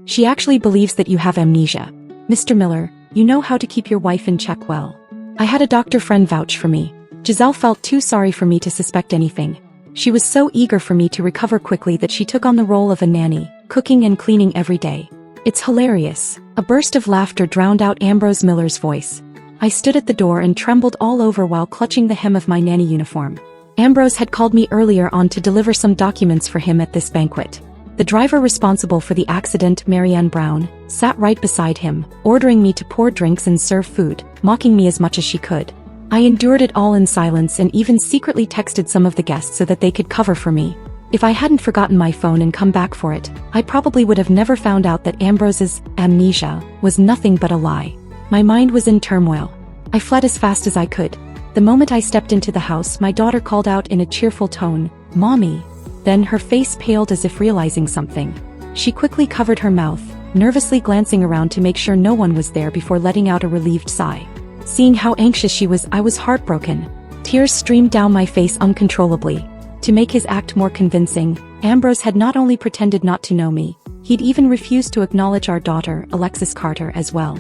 She actually believes that you have amnesia. Mr. Miller, you know how to keep your wife in check well. I had a doctor friend vouch for me. Giselle felt too sorry for me to suspect anything. She was so eager for me to recover quickly that she took on the role of a nanny, cooking and cleaning every day. It's hilarious. A burst of laughter drowned out Ambrose Miller's voice. I stood at the door and trembled all over while clutching the hem of my nanny uniform. Ambrose had called me earlier on to deliver some documents for him at this banquet. The driver responsible for the accident, Maryanne Brown, sat right beside him, ordering me to pour drinks and serve food, mocking me as much as she could. I endured it all in silence and even secretly texted some of the guests so that they could cover for me. If I hadn't forgotten my phone and come back for it, I probably would have never found out that Ambrose's amnesia was nothing but a lie. My mind was in turmoil. I fled as fast as I could. The moment I stepped into the house, my daughter called out in a cheerful tone, "Mommy." Then her face paled as if realizing something. She quickly covered her mouth, nervously glancing around to make sure no one was there before letting out a relieved sigh. Seeing how anxious she was, I was heartbroken. Tears streamed down my face uncontrollably. To make his act more convincing, Ambrose had not only pretended not to know me, he'd even refused to acknowledge our daughter, Alexis Carter, as well.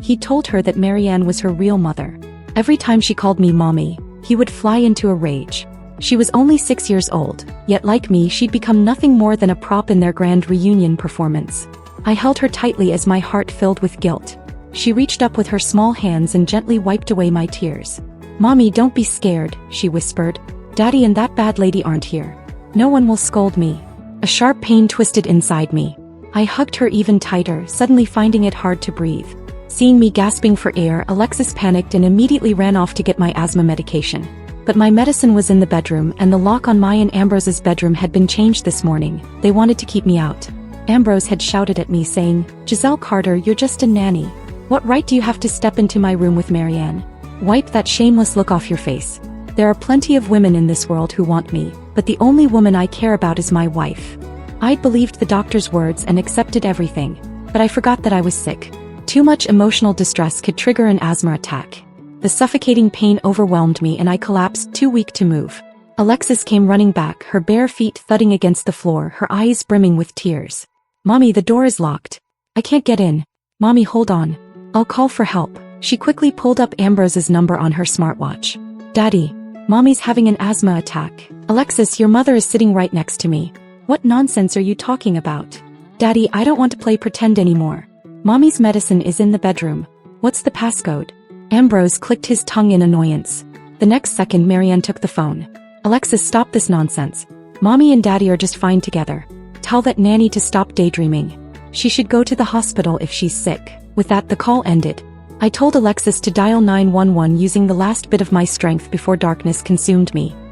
He told her that Maryanne was her real mother. Every time she called me mommy, he would fly into a rage. She was only 6 years old, yet like me she'd become nothing more than a prop in their grand reunion performance. I held her tightly as my heart filled with guilt. She reached up with her small hands and gently wiped away my tears. "Mommy, don't be scared," she whispered. "Daddy and that bad lady aren't here. No one will scold me." A sharp pain twisted inside me. I hugged her even tighter, suddenly finding it hard to breathe. Seeing me gasping for air, Alexis panicked and immediately ran off to get my asthma medication. But my medicine was in the bedroom, and the lock on my and Ambrose's bedroom had been changed this morning. They wanted to keep me out. Ambrose had shouted at me saying, "Giselle Carter, you're just a nanny. What right do you have to step into my room with Maryanne? Wipe that shameless look off your face. There are plenty of women in this world who want me, but the only woman I care about is my wife." I'd believed the doctor's words and accepted everything, but I forgot that I was sick. Too much emotional distress could trigger an asthma attack. The suffocating pain overwhelmed me and I collapsed, too weak to move. Alexis came running back, her bare feet thudding against the floor, her eyes brimming with tears. "Mommy, the door is locked. I can't get in. Mommy, hold on. I'll call for help." She quickly pulled up Ambrose's number on her smartwatch. "Daddy, Mommy's having an asthma attack. Alexis, your mother is sitting right next to me. What nonsense are you talking about? Daddy, I don't want to play pretend anymore. Mommy's medicine is in the bedroom. What's the passcode?" Ambrose clicked his tongue in annoyance. The next second, Maryanne took the phone. "Alexis, stop this nonsense. Mommy and Daddy are just fine together. Tell that nanny to stop daydreaming. She should go to the hospital if she's sick." With that, the call ended. I told Alexis to dial 911 using the last bit of my strength before darkness consumed me.